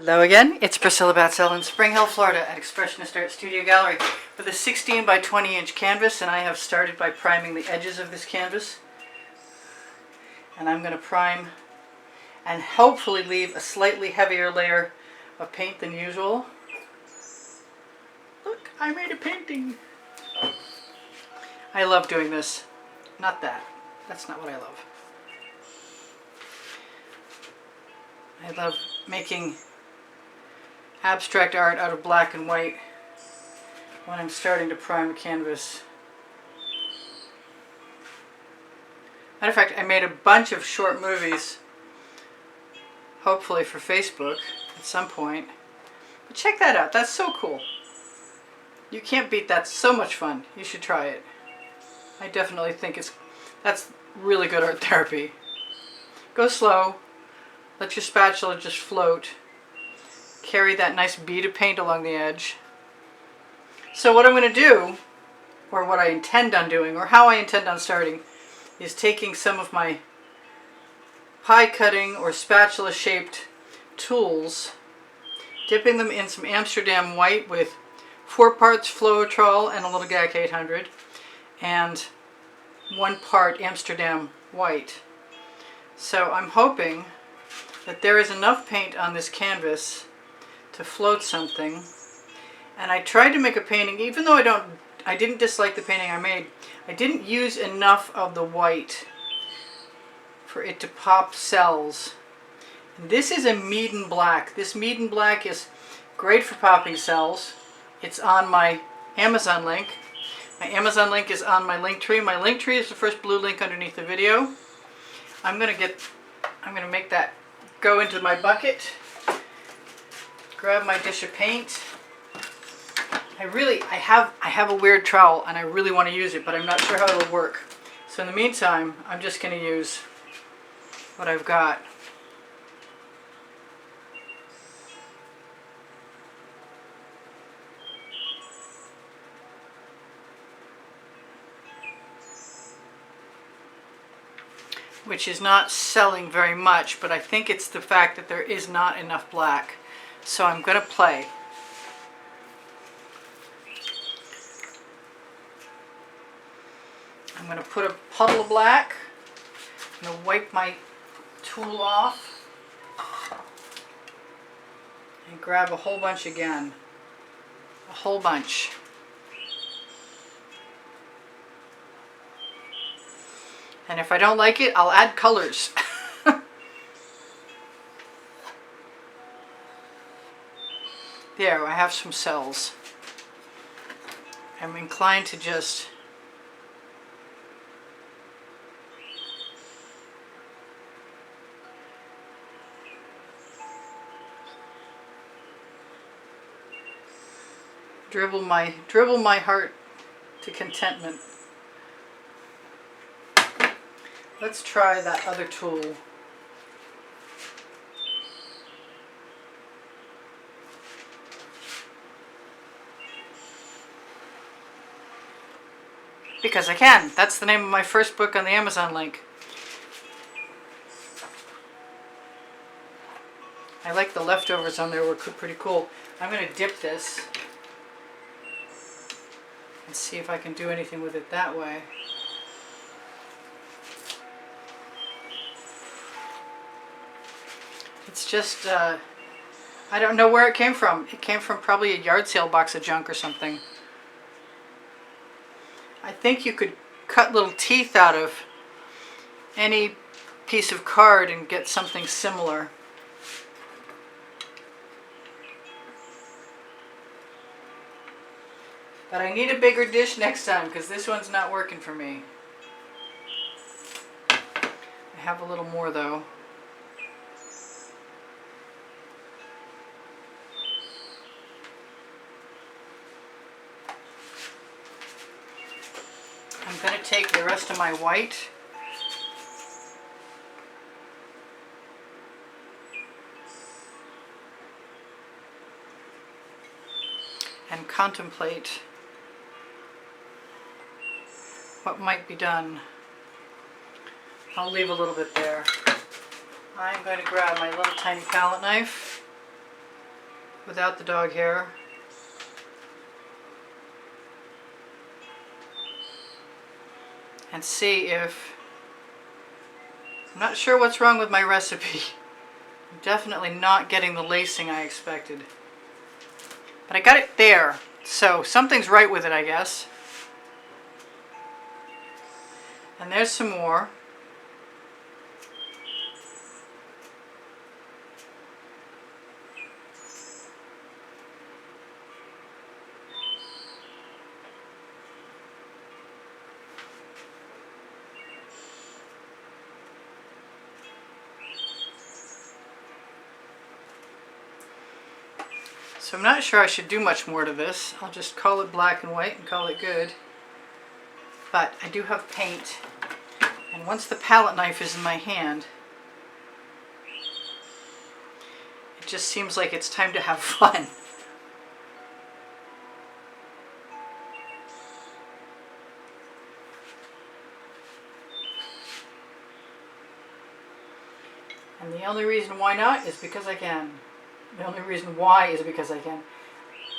Hello again, it's Priscilla Batzell in Spring Hill, Florida at Expressionist Art Studio Gallery with a 16 by 20 inch canvas, and I have started by priming the edges of this canvas. And I'm going to prime and hopefully leave a slightly heavier layer of paint than usual. Look, I made a painting! I love doing this. Not that. That's not what I love. I love making abstract art out of black and white when I'm starting to prime a canvas. Matter of fact, I made a bunch of short movies, hopefully for Facebook at some point. But check that out, that's so cool. You can't beat that, so much fun. You should try it. I definitely think that's really good art therapy. Go slow, let your spatula just float. Carry that nice bead of paint along the edge. So what I'm going to do, or what I intend on doing, or how I intend on starting, is taking some of my pie cutting or spatula shaped tools, dipping them in some Amsterdam white with 4 parts Floetrol and a little GAC 800, and 1 part Amsterdam white. So I'm hoping that there is enough paint on this canvas to float something. And I tried to make a painting, even though I didn't dislike the painting I made, I didn't use enough of the white for it to pop cells. And this is a Meeden black. This Meeden black is great for popping cells. It's on my Amazon link. My Amazon link is on my link tree. My link tree is the first blue link underneath the video. I'm gonna make that go into my bucket. Grab my dish of paint. I have a weird trowel and I really want to use it, but I'm not sure how it'll work. So in the meantime, I'm just going to use what I've got. Which is not selling very much, but I think it's the fact that there is not enough black. So I'm going to play. I'm going to put a puddle of black. I'm going to wipe my tool off and grab a whole bunch again. A whole bunch. And if I don't like it, I'll add colors. There, I have some cells. I'm inclined to just dribble my heart to contentment. Let's try that other tool. Because I can. That's the name of my first book on the Amazon link. I like the leftovers on there, were pretty cool. I'm going to dip this and see if I can do anything with it that way. It's just, I don't know where it came from. It came from probably a yard sale box of junk or something. I think you could cut little teeth out of any piece of card and get something similar. But I need a bigger dish next time because this one's not working for me. I have a little more though. I'm going to take the rest of my white and contemplate what might be done. I'll leave a little bit there. I'm going to grab my little tiny palette knife without the dog hair. And see if, I'm not sure what's wrong with my recipe. I'm definitely not getting the lacing I expected. But I got it there, so something's right with it, I guess. And there's some more. So I'm not sure I should do much more to this. I'll just call it black and white and call it good. But I do have paint, and once the palette knife is in my hand, it just seems like it's time to have fun. And the only reason why not is because I can. The only reason why is because I can.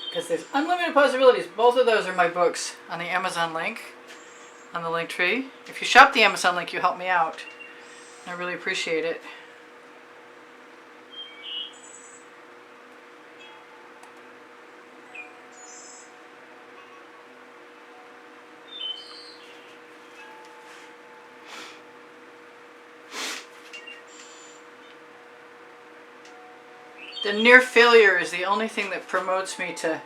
Because there's unlimited possibilities. Both of those are my books on the Amazon link, on the link tree. If you shop the Amazon link, you help me out. I really appreciate it. The near failure is the only thing that promotes me to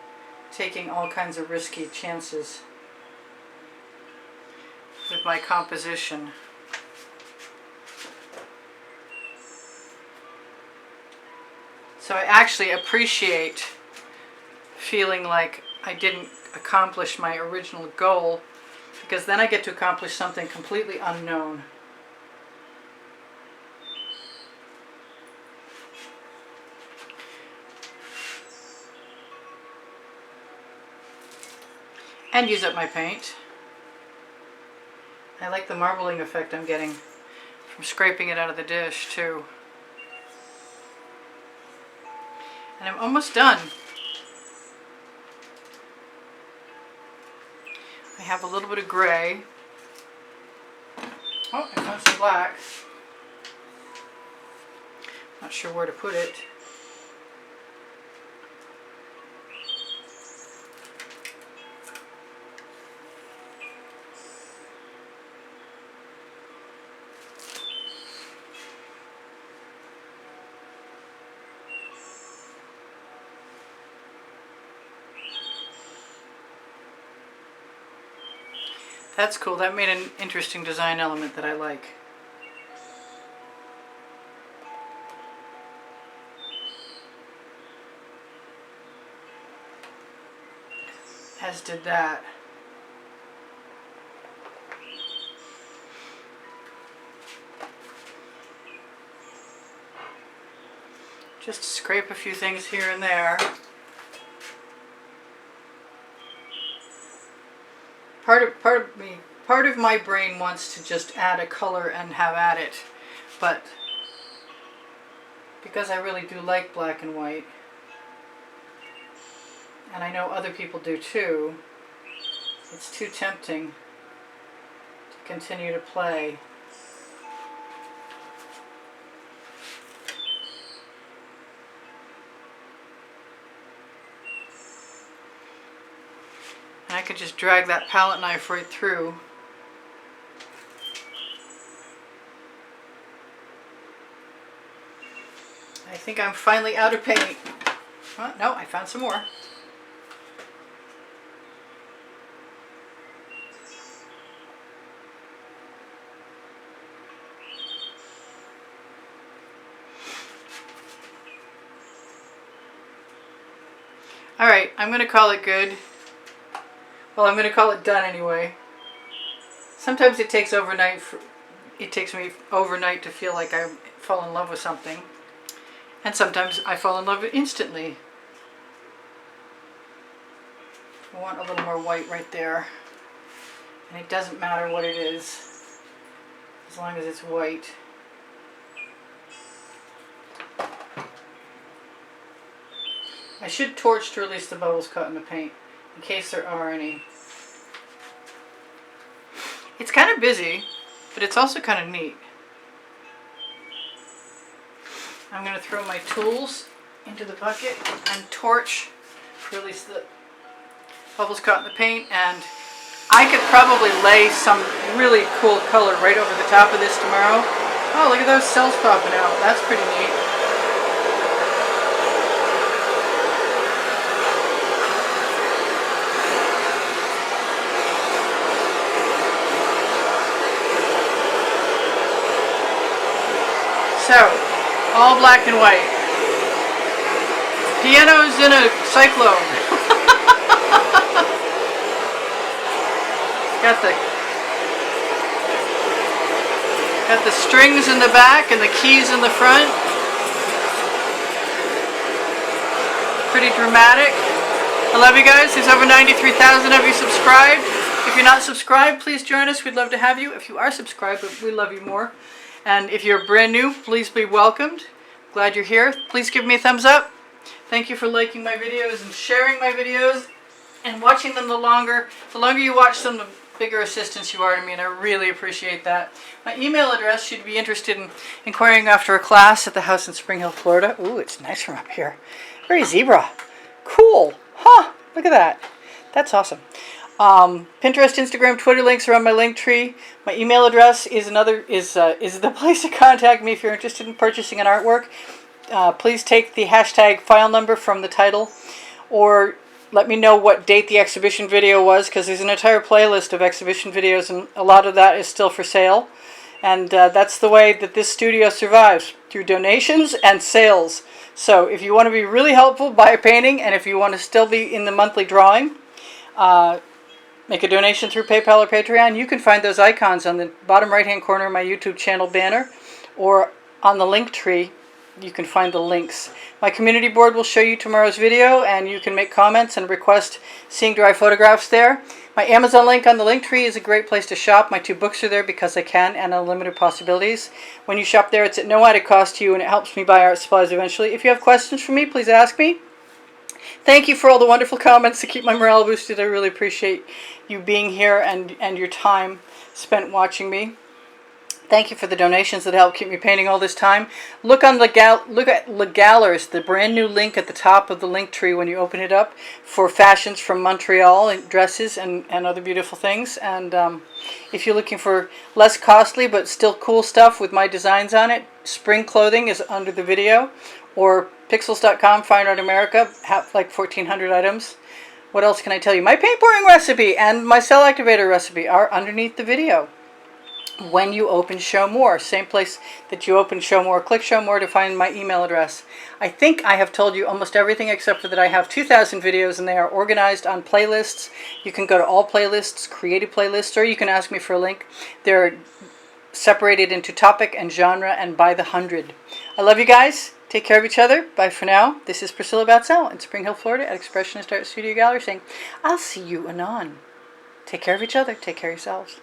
taking all kinds of risky chances with my composition. So I actually appreciate feeling like I didn't accomplish my original goal, because then I get to accomplish something completely unknown. And use up my paint. I like the marbling effect I'm getting from scraping it out of the dish too. And I'm almost done. I have a little bit of gray. Oh, I found some black. Not sure where to put it. That's cool. That made an interesting design element that I like. As did that. Just scrape a few things here and there. Part of my brain wants to just add a color and have at it, but because I really do like black and white, and I know other people do too, it's too tempting to continue to play. And I could just drag that palette knife right through. I think I'm finally out of paint. Well, no, I found some more. Alright, I'm going to call it good. Well, I'm going to call it done anyway. Sometimes it takes me overnight to feel like I fall in love with something. And sometimes I fall in love with it instantly. I want a little more white right there. And it doesn't matter what it is, as long as it's white. I should torch to release the bubbles caught in the paint, in case there are any. It's kind of busy, but it's also kind of neat. I'm going to throw my tools into the bucket and torch to release the bubbles caught in the paint, and I could probably lay some really cool color right over the top of this tomorrow. Oh, look at those cells popping out. That's pretty neat. So, all black and white. Piano's in a cyclone. Got the strings in the back and the keys in the front. Pretty dramatic. I love you guys. There's over 93,000 of you subscribed. If you're not subscribed, please join us. We'd love to have you. If you are subscribed, we love you more. And if you're brand new, please be welcomed. Glad you're here. Please give me a thumbs up. Thank you for liking my videos and sharing my videos and watching them. The longer you watch them, the bigger assistance you are to me, and I really appreciate that. My email address, should you be interested in inquiring after a class at the house in Spring Hill, Florida. Ooh, it's nice from up here. Very zebra. Cool. Huh. Look at that. That's awesome. Pinterest, Instagram, Twitter links are on my link tree. My email address is the place to contact me if you're interested in purchasing an artwork. Please take the hashtag file number from the title, or let me know what date the exhibition video was, because there's an entire playlist of exhibition videos, and a lot of that is still for sale. And that's the way that this studio survives, through donations and sales. So if you want to be really helpful, buy a painting, and if you want to still be in the monthly drawing, make a donation through PayPal or Patreon. You can find those icons on the bottom right-hand corner of my YouTube channel banner, or on the link tree. You can find the links. My community board will show you tomorrow's video, and you can make comments and request seeing dry photographs there. My Amazon link on the link tree is a great place to shop. My 2 books are there because I can, and unlimited possibilities. When you shop there, it's at no added cost to you, and it helps me buy art supplies eventually. If you have questions for me, please ask me. Thank you for all the wonderful comments to keep my morale boosted. I really appreciate you being here and your time spent watching me. Thank you for the donations that help keep me painting all this time. Look at Legallers, the brand new link at the top of the link tree when you open it up, for fashions from Montreal, and dresses and other beautiful things. And if you're looking for less costly but still cool stuff with my designs on it, spring clothing is under the video, or pixels.com, Fine Art America, have like 1,400 items. What else can I tell you? My paint pouring recipe and my cell activator recipe are underneath the video. When you open Show More, same place that you open Show More, click Show More to find my email address. I think I have told you almost everything, except for that I have 2,000 videos, and they are organized on playlists. You can go to all playlists, creative playlists, or you can ask me for a link. They're separated into topic and genre and by the 100. I love you guys. Take care of each other. Bye for now. This is Priscilla Batzell in Spring Hill, Florida at Expressionist Art Studio Gallery, saying, I'll see you anon. Take care of each other. Take care of yourselves.